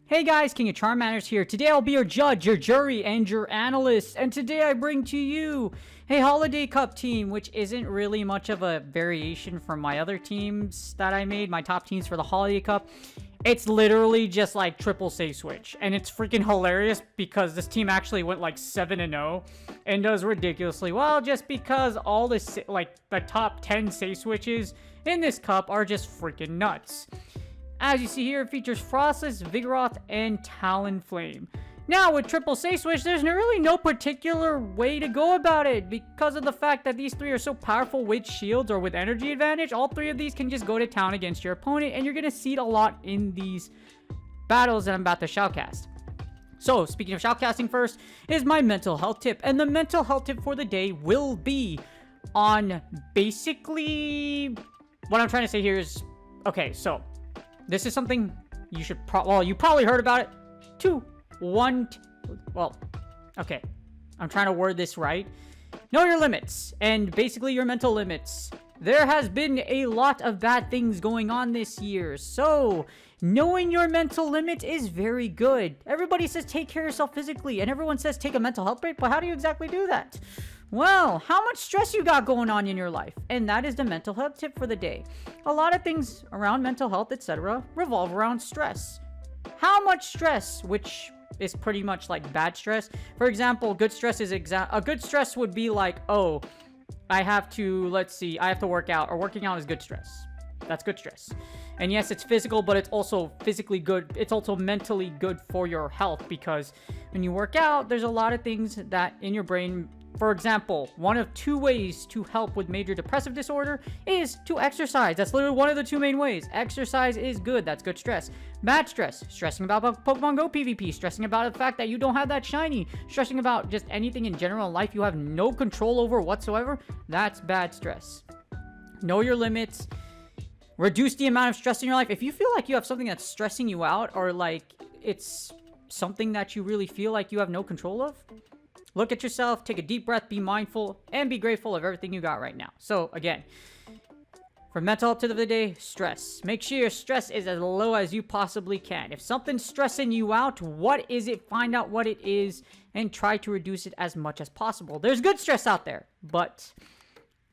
Hey guys, King of Charmanders here. Today I'll be your judge, your jury, and your analyst. And today I bring to you a Holiday Cup team, which isn't really much of a variation from my other teams that I made, my top teams for the Holiday Cup. It's literally just like triple save switch. And it's freaking hilarious because this team actually went like 7-0 and does ridiculously well just because all this, like the top 10 save switches in this cup are just freaking nuts. As you see here, it features Froslass, Vigoroth, and Talonflame. Now, with triple save switch, there's really no particular way to go about it because of the fact that these three are so powerful with shields or with energy advantage. All three of these can just go to town against your opponent, and you're going to see it a lot in these battles that I'm about to shoutcast. So, speaking of shoutcasting first, is my mental health tip. And the mental health tip for the day will be on basically... What I'm trying to say here is... Okay, so... This is something you should you probably heard about it. Well, okay. I'm trying to word this right. Know your limits, and basically your mental limits. There has been a lot of bad things going on this year, so knowing your mental limit is very good. Everybody says take care of yourself physically, and everyone says take a mental health break, but how do you exactly do that? Well, how much stress you got going on in your life? And that is the mental health tip for the day. A lot of things around mental health, etc., revolve around stress. How much stress, which is pretty much like bad stress. For example, good stress is a good stress would be like, oh, I have to work out, or working out is good stress. That's good stress. And yes, it's physical, but it's also physically good. It's also mentally good for your health because when you work out, there's a lot of things that in your brain. For example, one of two ways to help with major depressive disorder is to exercise. That's literally one of the two main ways. Exercise is good. That's good stress. Bad stress. Stressing about Pokemon Go PvP. Stressing about the fact that you don't have that shiny. Stressing about just anything in general in life you have no control over whatsoever. That's bad stress. Know your limits. Reduce the amount of stress in your life. If you feel like you have something that's stressing you out, or like it's something that you really feel like you have no control of, look at yourself, take a deep breath, be mindful, and be grateful of everything you got right now. So, again, for mental health tip of the day, stress. Make sure your stress is as low as you possibly can. If something's stressing you out, what is it? Find out what it is and try to reduce it as much as possible. There's good stress out there, but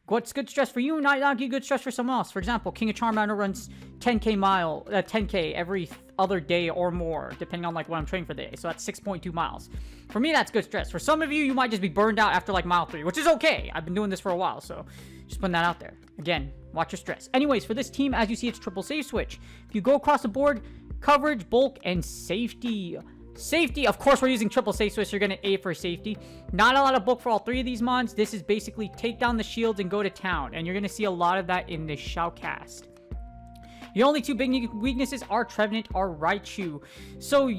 what's good stress for you might not be good stress for someone else. For example, King of Charmander runs 10K every other day or more, depending on like what I'm training for the day. So that's 6.2 miles. For me, that's good stress. For some of you, you might just be burned out after like mile 3, which is okay. I've been doing this for a while, so just putting that out there. Again, watch your stress. Anyways, for this team, as you see, it's triple save switch. If you go across the board, coverage, bulk, and safety. Safety, of course, we're using triple save switch. You're going to A for safety. Not a lot of bulk for all three of these mons. This is basically take down the shields and go to town. And you're going to see a lot of that in this shoutcast. Your only two big weaknesses are Trevenant or Raichu. So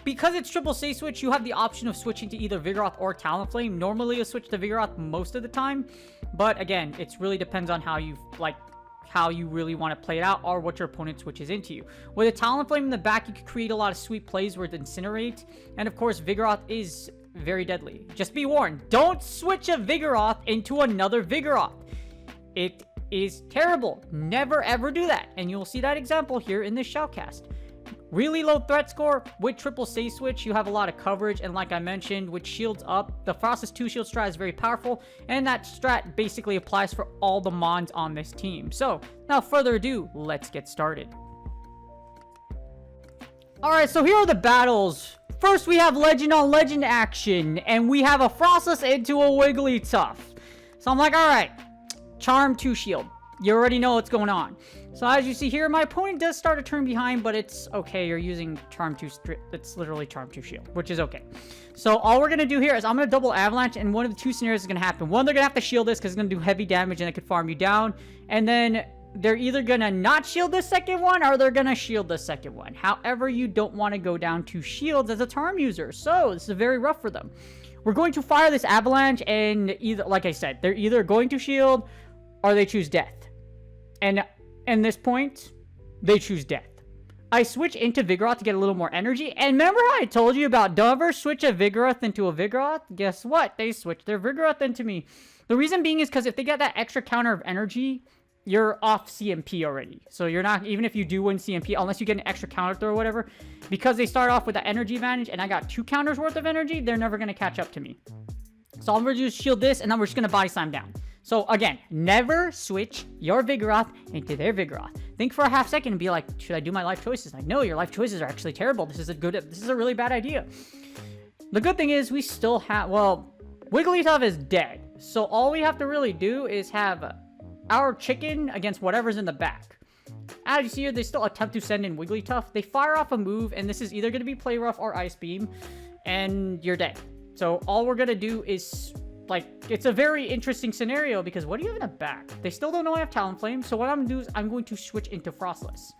because it's triple save switch, you have the option of switching to either Vigoroth or Talonflame. Normally, you'll switch to Vigoroth most of the time. But again, it really depends on how you really want to play it out or what your opponent switches into you. With a Talonflame in the back, you can create a lot of sweet plays where it incinerate. And of course, Vigoroth is very deadly. Just be warned, don't switch a Vigoroth into another Vigoroth. It is terrible. Never ever do that. And you'll see that example here in this shoutcast. Really low threat score. With triple save switch, you have a lot of coverage, and like I mentioned, with shields up, the Froslass 2 shield strat is very powerful, and that strat basically applies for all the mons on this team. So, without further ado, let's get started. Alright, so here are the battles. First, we have Legend on Legend action, and we have a Froslass into a Wigglytuff. So I'm like, alright, Charm 2 shield. You already know what's going on. So as you see here, my opponent does start a turn behind, but it's okay. You're using Charm 2, it's literally Charm 2 shield, which is okay. So all we're going to do here is I'm going to double Avalanche, and one of the two scenarios is going to happen. One, they're going to have to shield this because it's going to do heavy damage and it could farm you down. And then they're either going to not shield the second one or they're going to shield the second one. However, you don't want to go down to shields as a Charm user. So this is very rough for them. We're going to fire this Avalanche, and either, like I said, they're either going to shield or they choose death. And And this point, they choose death. I switch into Vigoroth to get a little more energy. And remember how I told you about don't ever switch a Vigoroth into a Vigoroth? Guess what? They switched their Vigoroth into me. The reason being is because if they get that extra counter of energy, you're off CMP already. So you're not, even if you do win CMP, unless you get an extra counter throw or whatever, because they start off with the energy advantage and I got 2 counters worth of energy, they're never going to catch up to me. So all I'm going to do is shield this, and then we're just going to body slam down. So again, never switch your Vigoroth into their Vigoroth. Think for a half second and be like, should I do my life choices? Like, no, your life choices are actually terrible. This is a really bad idea. The good thing is we still have, well, Wigglytuff is dead. So all we have to really do is have our chicken against whatever's in the back. As you see here, they still attempt to send in Wigglytuff. They fire off a move, and this is either going to be Play Rough or Ice Beam, and you're dead. So all we're going to do is, like, it's a very interesting scenario because what do you have in the back? They still don't know I have Talonflame, so what I'm going to do is I'm going to switch into Froslass.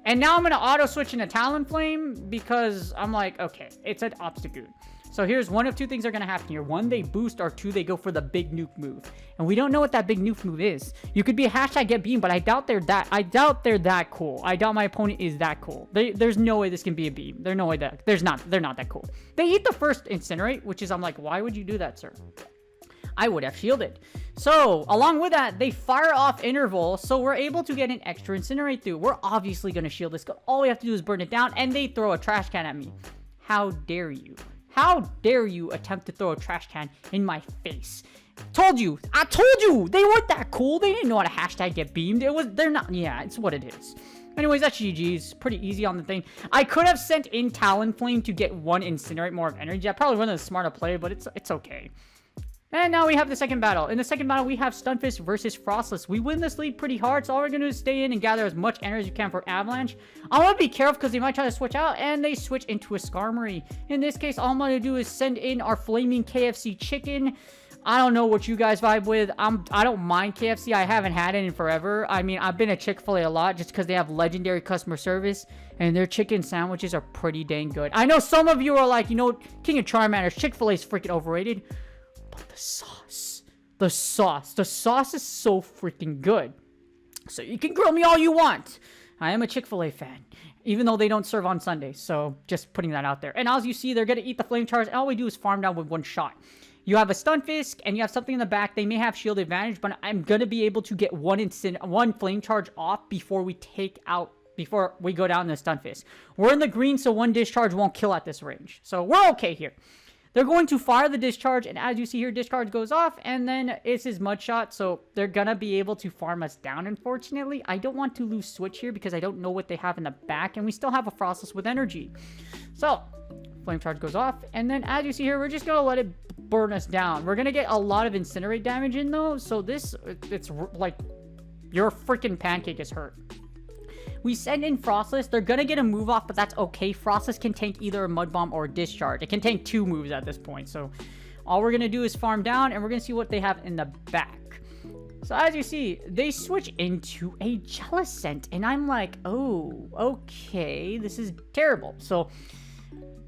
And now I'm going to auto-switch into Talonflame because I'm like, okay, it's an Obstagoon. So here's one of 2 things are going to happen here. 1, they boost, or 2, they go for the big nuke move. And we don't know what that big nuke move is. You could be a hashtag get beam, but I doubt they're that cool. I doubt my opponent is that cool. There's no way this can be a beam. There's no way that they're not that cool. They eat the first incinerate, which is, I'm like, why would you do that, sir? I would have shielded. So along with that, they fire off interval, so we're able to get an extra incinerate through. We're obviously going to shield this. All we have to do is burn it down, and they throw a trash can at me. How dare you? How dare you attempt to throw a trash can in my face? I told you, they weren't that cool. They didn't know how to hashtag get beamed. They're not, yeah, it's what it is. Anyways, that's GG's. Pretty easy on the thing. I could have sent in Talonflame to get 1 incinerate more of energy. I probably wasn't a smarter play, but it's okay. And now we have the second battle. In the second battle, we have Stunfisk versus Froslass. We win this lead pretty hard, so all we're going to do is stay in and gather as much energy as you can for Avalanche. I want to be careful because they might try to switch out, and they switch into a Skarmory. In this case, all I'm going to do is send in our Flaming KFC Chicken. I don't know what you guys vibe with. I don't mind KFC. I haven't had it in forever. I mean, I've been at Chick-fil-A a lot just because they have legendary customer service, and their chicken sandwiches are pretty dang good. I know some of you are like, you know, King of Charmanders, Chick-fil-A is freaking overrated. The sauce is so freaking good. So you can grill me all you want. I am a Chick-fil-A fan, even though they don't serve on Sundays. So just putting that out there. And as you see, they're going to eat the flame charge. And all we do is farm down with 1 shot. You have a Stunfisk and you have something in the back. They may have shield advantage, but I'm going to be able to get 1 flame charge off before we go down the Stunfisk. We're in the green, so 1 discharge won't kill at this range. So we're okay here. They're going to fire the discharge, and as you see here, discharge goes off, and then it's his mud shot, so they're gonna be able to farm us down, unfortunately. I don't want to lose switch here because I don't know what they have in the back, and we still have a Froslass with energy. So, flame charge goes off, and then as you see here, we're just gonna let it burn us down. We're gonna get a lot of incinerate damage in, though, so it's like your freaking pancake is hurt. We send in Froslass. They're going to get a move off, but that's okay. Froslass can tank either a Mud Bomb or a Discharge. It can tank 2 moves at this point. So all we're going to do is farm down, and we're going to see what they have in the back. So as you see, they switch into a Jellicent, and I'm like, oh, okay, this is terrible. So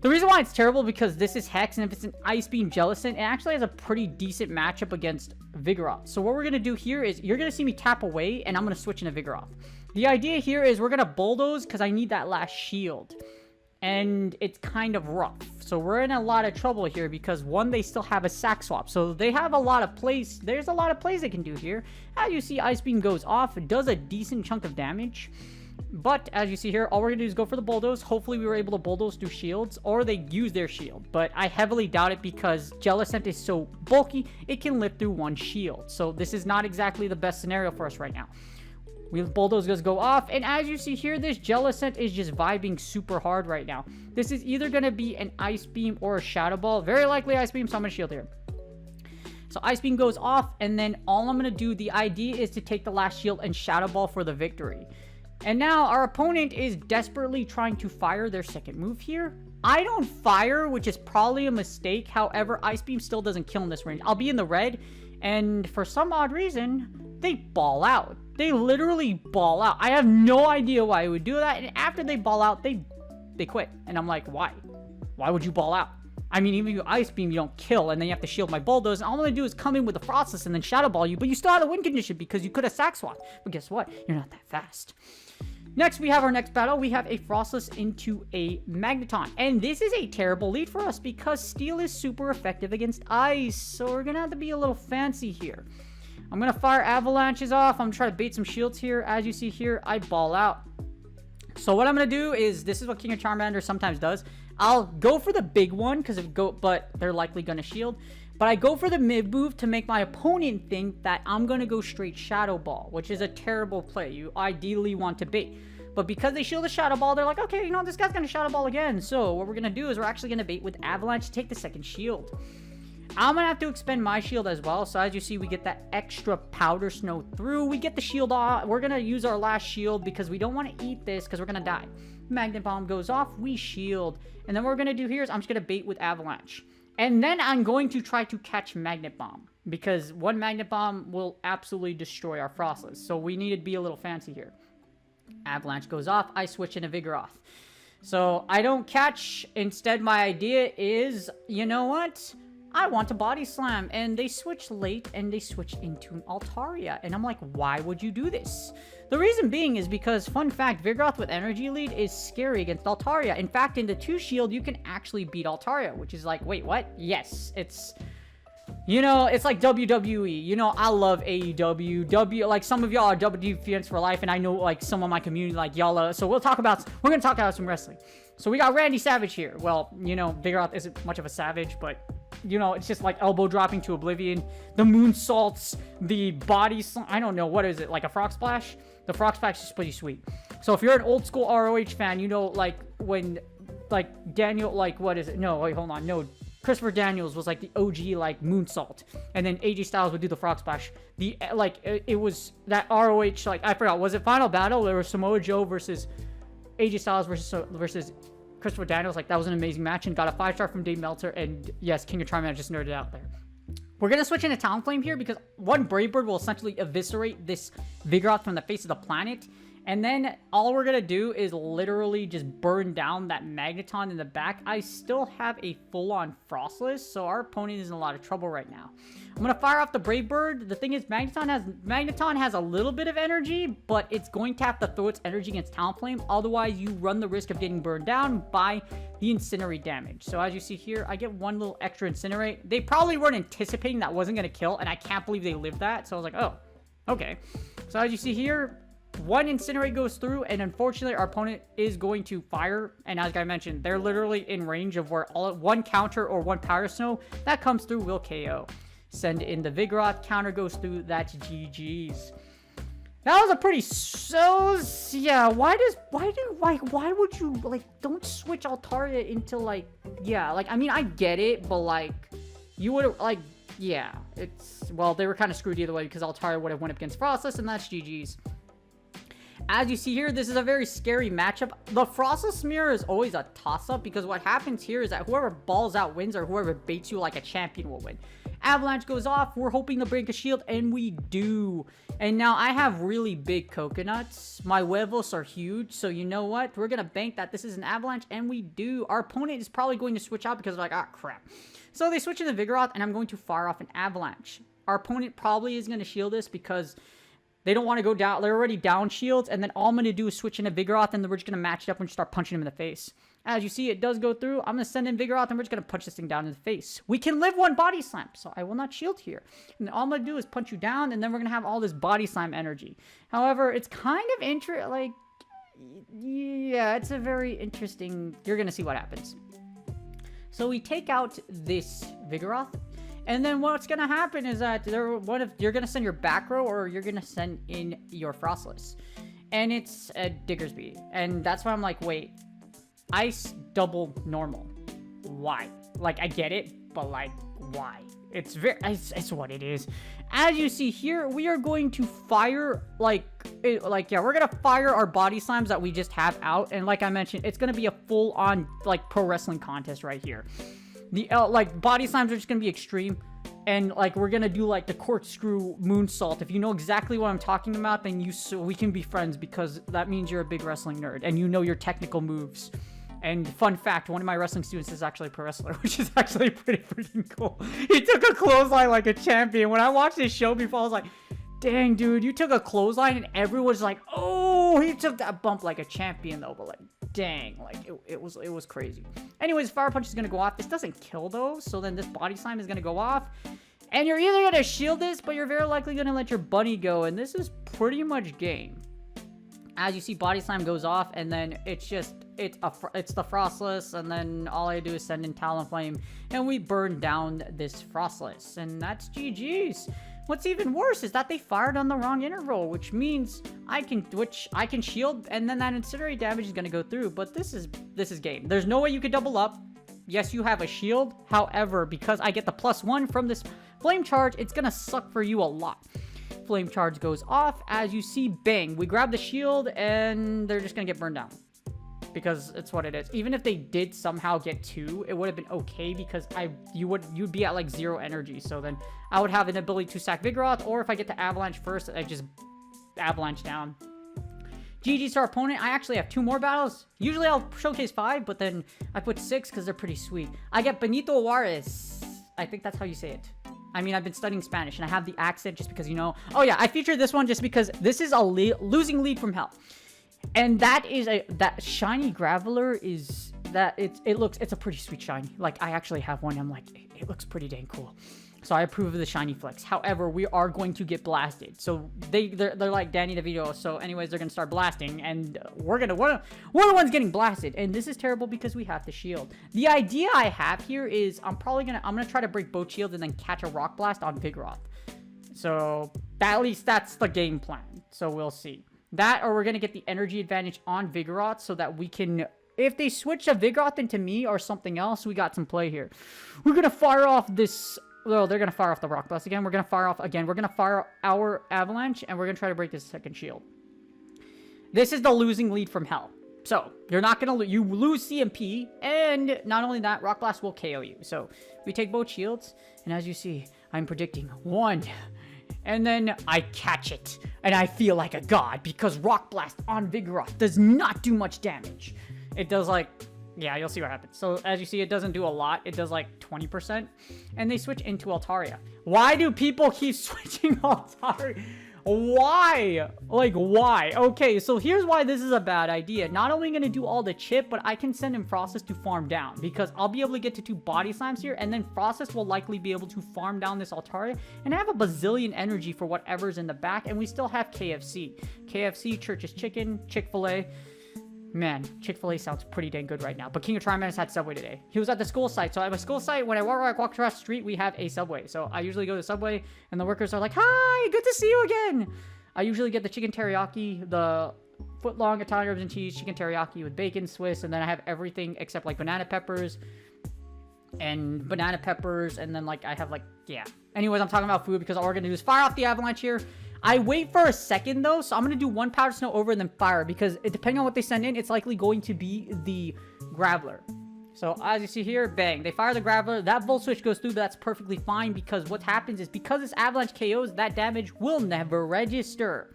the reason why it's terrible because this is Hex, and if it's an Ice Beam Jellicent, it actually has a pretty decent matchup against Vigoroth. So what we're going to do here is you're going to see me tap away, and I'm going to switch into Vigoroth. The idea here is we're going to bulldoze because I need that last shield. And it's kind of rough. So we're in a lot of trouble here because, 1, they still have a sack swap. So they have a lot of plays. There's a lot of plays they can do here. As you see, Ice Beam goes off. It does a decent chunk of damage. But as you see here, all we're going to do is go for the bulldoze. Hopefully we were able to bulldoze through shields, or they use their shield. But I heavily doubt it because Jellicent is so bulky, it can lift through 1 shield. So this is not exactly the best scenario for us right now. Bulldoze go off, and as you see here, this Jellicent is just vibing super hard right now. This is either going to be an Ice Beam or a Shadow Ball. Very likely Ice Beam, so I'm going to shield here. So Ice Beam goes off, and then all I'm going to do, the idea is to take the last shield and Shadow Ball for the victory. And now our opponent is desperately trying to fire their second move here. I don't fire, which is probably a mistake. However, Ice Beam still doesn't kill in this range. I'll be in the red, and for some odd reason, they ball out. They literally ball out. I have no idea why I would do that. And after they ball out, they quit. And I'm like, why? Why would you ball out? I mean, even if you Ice Beam, you don't kill, and then you have to shield my Bulldoze, and all I'm gonna do is come in with the Frostless and then Shadow Ball you, but you still have the win condition because you could have Sack Swap. But guess what? You're not that fast. Next, we have our next battle. We have a Frostless into a Magneton. And this is a terrible lead for us because Steel is super effective against Ice. So we're going to have to be a little fancy here. I'm going to fire Avalanches off. I'm trying to bait some shields here. As you see here, I ball out. So what I'm going to do is, this is what King of Charmander sometimes does. I'll go for the big one but they're likely going to shield. But I go for the mid move to make my opponent think that I'm going to go straight Shadow Ball, which is a terrible play. You ideally want to bait. But because they shield the Shadow Ball, they're like, okay, you know, this guy's going to Shadow Ball again. So what we're going to do is we're actually going to bait with Avalanche to take the second shield. I'm going to have to expend my shield as well. So as you see, we get that extra Powder Snow through. We get the shield off. We're going to use our last shield because we don't want to eat this because we're going to die. Magnet Bomb goes off. We shield. And then what we're going to do here is I'm just going to bait with Avalanche. And then I'm going to try to catch Magnet Bomb because one Magnet Bomb will absolutely destroy our Frostless. So we need to be a little fancy here. Avalanche goes off. I switch into Vigoroth. So I don't catch. Instead, my idea is, you know what? I want to Body Slam. And they switch late and they switch into an Altaria. And I'm like, why would you do this? The reason being is because, fun fact, Vigoroth with Energy Lead is scary against Altaria. In fact, in the 2 shield, you can actually beat Altaria, which is like, wait, what? Yes, it's, you know, it's like WWE. You know, I love AEW. Like, some of y'all are WWE fans for life, and I know, like, some of my community, like, y'all, so we're going to talk about some wrestling. So we got Randy Savage here. Well, you know, Vigoroth isn't much of a savage, but, you know, it's just like elbow dropping to oblivion. The moonsaults, the body slam. I don't know, what is it, like a frog splash? The frog splash is pretty sweet. So if you're an old school ROH fan, you know, like, when, like, Daniel, like, what is it? No, wait, hold on. No, Christopher Daniels was, like, the OG, like, moonsault. And then AJ Styles would do the frog splash. The, like, it was that ROH, like, I forgot. Was it Final Battle? There was Samoa Joe versus AJ Styles versus Christopher Daniels. Like, that was an amazing match and got a 5-star from Dave Meltzer. And, yes, King of Charmander just nerded out there. We're going to switch into Talonflame here because one Brave Bird will essentially eviscerate this Vigoroth from the face of the planet. And then all we're going to do is literally just burn down that Magneton in the back. I still have a full-on Frostless, so our opponent is in a lot of trouble right now. I'm going to fire off the Brave Bird. The thing is, Magneton has a little bit of energy, but it's going to have to throw its energy against Talonflame. Otherwise, you run the risk of getting burned down by the Incinerate damage. So as you see here, I get one little extra Incinerate. They probably weren't anticipating that wasn't going to kill, and I can't believe they lived that. So I was like, oh, okay. So as you see here, one Incinerate goes through, and unfortunately, our opponent is going to fire. And as I mentioned, they're literally in range of where one counter or one Powder Snow that comes through will KO. Send in the Vigoroth, counter goes through, that's GG's. That was a pretty, yeah, why would you, like, don't switch Altaria into, like, yeah, like, I mean, I get it, but, like, you would, like, yeah, it's, well, they were kind of screwed either way because Altaria would have went up against Frostless, and that's GG's. As you see here, this is a very scary matchup. The Frostless Mirror is always a toss-up because what happens here is that whoever balls out wins or whoever baits you like a champion will win. Avalanche goes off. We're hoping to break a shield, and we do. And now I have really big coconuts. My huevos are huge, so you know what? We're going to bank that this is an Avalanche, and we do. Our opponent is probably going to switch out because they're like, ah, crap. So they switch into Vigoroth, and I'm going to fire off an Avalanche. Our opponent probably is going to shield this because they don't want to go down. They're already down shields, and then all I'm going to do is switch into Vigoroth, and then we're just going to match it up and start punching him in the face. As you see, it does go through. I'm going to send in Vigoroth, and we're just going to punch this thing down in the face. We can live one Body Slam, so I will not shield here. And all I'm going to do is punch you down, and then we're going to have all this Body Slam energy. However, it's kind of like, yeah, it's a very interesting, you're going to see what happens. So we take out this Vigoroth, and then what's going to happen is that you're going to send your back row, or you're going to send in your Frostless. And it's a Diggersby. And that's why I'm like, wait, Ice double normal. Why? Like, I get it, but like, why? It's what it is. As you see here, we are going to fire, yeah, we're going to fire our Body Slams that we just have out. And like I mentioned, it's going to be a full-on, like, pro wrestling contest right here. The, Body Slams are just going to be extreme. And, like, we're going to do, like, the corkscrew moonsault. If you know exactly what I'm talking about, then we can be friends because that means you're a big wrestling nerd and you know your technical moves. And fun fact, one of my wrestling students is actually a pro wrestler, which is actually pretty freaking cool. He took a clothesline like a champion. When I watched this show before, I was like, dang, dude, you took a clothesline and everyone's like, oh, he took that bump like a champion though. But like, dang, like it was crazy. Anyways, Fire Punch is going to go off. This doesn't kill though. So then this Body Slam is going to go off. And you're either going to shield this, but you're very likely going to let your bunny go. And this is pretty much game. As you see, Body Slam goes off, and then it's the Froslass, and then all I do is send in Talonflame, and we burn down this Froslass, and that's GG's. What's even worse is that they fired on the wrong interval, which means I can shield, and then that incinerate damage is going to go through. But this is game. There's no way you could double up. Yes, you have a shield. However, because I get the +1 from this flame charge, it's going to suck for you a lot. Flame charge goes off. As you see, bang, we grab the shield and they're just gonna get burned down because it's what it is. Even if they did somehow get 2, it would have been okay because you'd be at like 0 energy. So then I would have an ability to sack Vigoroth, or if I get to Avalanche first, I just Avalanche down. GG's to our opponent. I actually have 2 more battles. Usually I'll showcase 5, but then I put 6 because they're pretty sweet. I get Benito Juarez. I think that's how you say it. I mean, I've been studying Spanish, and I have the accent just because, you know... Oh, yeah, I featured this one just because this is a losing lead from hell. And that is that shiny Graveler is... It's a pretty sweet shiny. Like, I actually have one, and I'm like, it looks pretty dang cool. So I approve of the shiny flex. However, we are going to get blasted. So they're like Danny DeVito. So anyways, they're going to start blasting. And we're the ones getting blasted. And this is terrible because we have to shield. The idea I have here is I'm gonna try to break both shields and then catch a Rock Blast on Vigoroth. So at least that's the game plan. So we'll see. That, or we're going to get the energy advantage on Vigoroth so that we can... If they switch a Vigoroth into me or something else, we got some play here. We're going to fire off this... Well, they're going to fire off the Rock Blast again. We're going to fire off again. We're going to fire our Avalanche, and we're going to try to break this second shield. This is the losing lead from hell. So, you're not going to... You lose CMP, and not only that, Rock Blast will KO you. So, we take both shields, and as you see, I'm predicting 1. And then I catch it, and I feel like a god, because Rock Blast on Vigoroth does not do much damage. It does like... Yeah, you'll see what happens. So, as you see, it doesn't do a lot. It does, like, 20%. And they switch into Altaria. Why do people keep switching Altaria? Why? Like, why? Okay, so here's why this is a bad idea. Not only going to do all the chip, but I can send in Froslass to farm down. Because I'll be able to get to 2 Body Slams here. And then Froslass will likely be able to farm down this Altaria. And I have a bazillion energy for whatever's in the back. And we still have KFC. KFC, Church's Chicken, Chick-fil-A. Man, Chick-fil-A sounds pretty dang good right now. But King of Trimax had Subway today. He was at the school site. So at my school site, when I walk across the street, we have a Subway. So I usually go to Subway, and the workers are like, "Hi, good to see you again." I usually get the chicken teriyaki, the foot-long Italian herbs and cheese, chicken teriyaki with bacon, Swiss, and then I have everything except like banana peppers, and then like I have like, yeah. Anyways, I'm talking about food because all we're going to do is fire off the Avalanche here. I wait for a second though, so I'm going to do 1 Powder Snow over and then fire because depending on what they send in, it's likely going to be the Graveler. So as you see here, bang, they fire the Graveler. That Volt Switch goes through, but that's perfectly fine because what happens is because this Avalanche KOs, that damage will never register.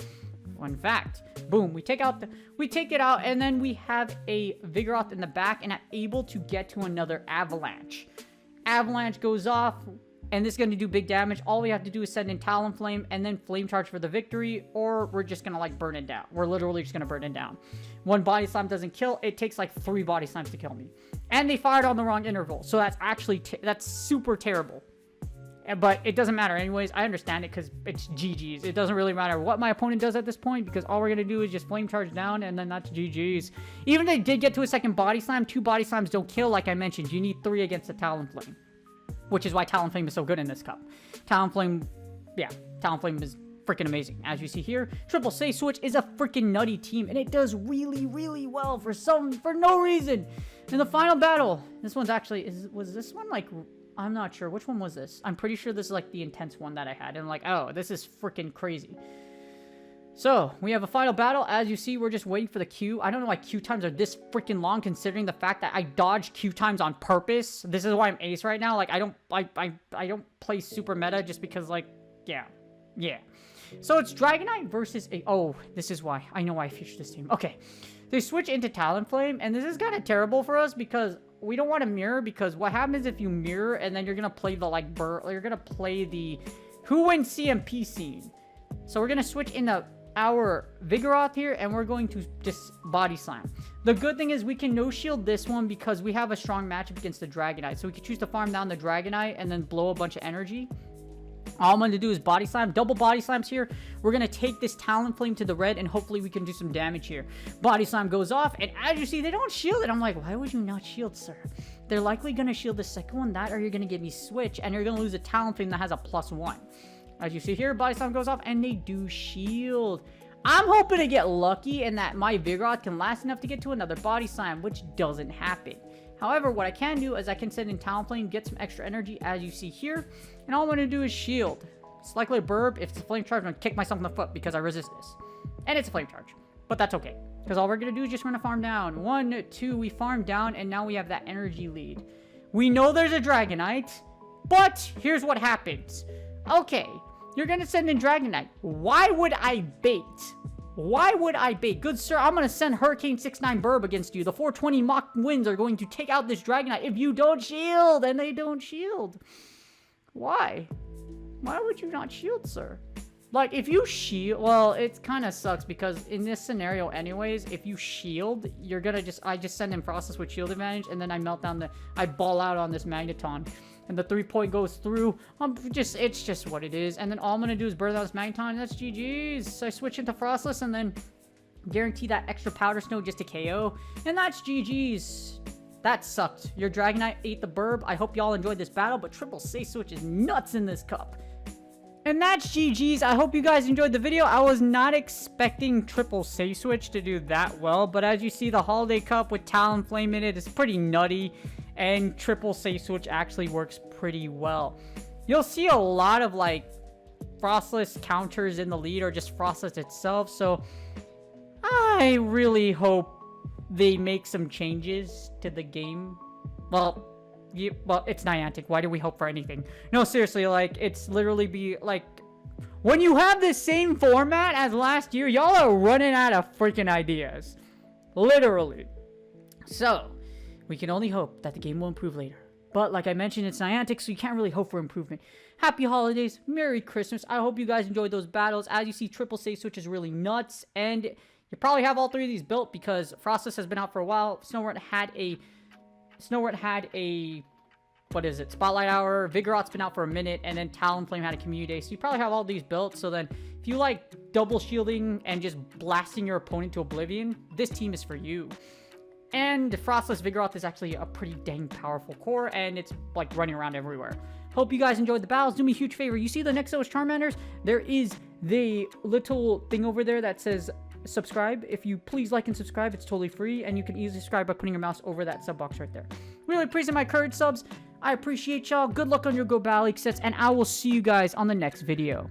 Fun fact. Boom, we take it out, and then we have a Vigoroth in the back, and I'm able to get to another Avalanche. Avalanche goes off. And this is going to do big damage. All we have to do is send in Talonflame and then Flame Charge for the victory, or we're just going to, like, burn it down. We're literally just going to burn it down. 1 Body Slam doesn't kill. It takes, like, 3 Body Slams to kill me. And they fired on the wrong interval. So that's actually... that's super terrible. But it doesn't matter anyways. I understand it because it's GG's. It doesn't really matter what my opponent does at this point because all we're going to do is just Flame Charge down and then that's GG's. Even if they did get to a second Body Slam, 2 Body Slams don't kill, like I mentioned. You need 3 against the Talonflame. Which is why Talonflame is so good in this cup. Talonflame is freaking amazing. As you see here, Triple Say Switch is a freaking nutty team, and it does really, really well for no reason. In the final battle, this one's actually, was this one like, I'm not sure. Which one was this? I'm pretty sure this is like the intense one that I had. And I'm like, oh, this is freaking crazy. So, we have a final battle. As you see, we're just waiting for the Q. I don't know why Q times are this freaking long, considering the fact that I dodged Q times on purpose. This is why I'm ace right now. Like, I don't play super meta just because, like, yeah. So it's Dragonite versus a... Oh, this is why. I know why I featured this team. Okay. They switch into Talonflame, and this is kind of terrible for us because we don't want to mirror, because what happens if you mirror and then you're going to play the, like, you're going to play the who wins CMP scene. So we're going to switch into our Vigoroth here, and we're going to just Body Slam. The good thing is we can no-shield this one because we have a strong matchup against the Dragonite. So we can choose to farm down the Dragonite and then blow a bunch of energy. All I'm going to do is Body Slam. Double Body Slams here. We're going to take this Talonflame to the red, and hopefully we can do some damage here. Body Slam goes off, and as you see, they don't shield it. I'm like, why would you not shield, sir? They're likely going to shield the second one, that or you're going to give me Switch, and you're going to lose a Talonflame that has a +1. As you see here, Body Slam goes off, and they do shield. I'm hoping to get lucky and that my Vigoroth can last enough to get to another Body Slam, which doesn't happen. However, what I can do is I can send in Talonflame, get some extra energy, as you see here. And all I'm going to do is shield. It's likely a Birbed. If it's a Flame Charge, I'm going to kick myself in the foot because I resist this. And it's a Flame Charge. But that's okay. Because all we're going to do is just run a farm down. 1, 2, we farm down, and now we have that energy lead. We know there's a Dragonite, but here's what happens. Okay, you're going to send in Dragonite. Why would I bait? Why would I bait? Good sir, I'm going to send Hurricane 6-9 Birbed against you. The 420 Mach winds are going to take out this Dragonite if you don't shield, and they don't shield. Why? Why would you not shield, sir? Like, if you shield... Well, it kind of sucks because in this scenario anyways, if you shield, you're going to just... I just send in Froslass with shield advantage, and then I melt down the... I ball out on this Magneton. And the 3-point goes through. It's just what it is. And then all I'm going to do is burn out this Magneton, and that's GG's. So I switch into Froslass, and then guarantee that extra Powder Snow just to KO. And that's GG's. That sucked. Your Dragonite ate the Birbed. I hope y'all enjoyed this battle, but Triple Say Switch is nuts in this cup. And that's GG's. I hope you guys enjoyed the video. I was not expecting Triple Say Switch to do that well, but as you see, the Holiday Cup with Talonflame in it is pretty nutty, and Triple Say Switch actually works pretty well. You'll see a lot of, like, Froslass counters in the lead, or just Froslass itself, so I really hope they make some changes to the game. Well, it's Niantic. Why do we hope for anything? No, seriously, like, it's literally be, like, when you have the same format as last year, y'all are running out of freaking ideas. Literally. So, we can only hope that the game will improve later. But, like I mentioned, it's Niantic, so you can't really hope for improvement. Happy holidays. Merry Christmas. I hope you guys enjoyed those battles. As you see, Triple Say Switch is really nuts, and you probably have all 3 of these built because Froslass has been out for a while. Snowrun had a what is it? Spotlight Hour. Vigoroth's been out for a minute, and then Talonflame had a community day. So you probably have all these built. So then, if you like double shielding and just blasting your opponent to oblivion, this team is for you. And Froslass Vigoroth is actually a pretty dang powerful core, and it's like running around everywhere. Hope you guys enjoyed the battles. Do me a huge favor. You see the Nexos Charmanders? There is the little thing over there that says subscribe. If you please like and subscribe, it's totally free, and you can easily subscribe by putting your mouse over that sub box right there. Really appreciate my current subs. I appreciate y'all. Good luck on your Go Battle League sets, and I will see you guys on the next video.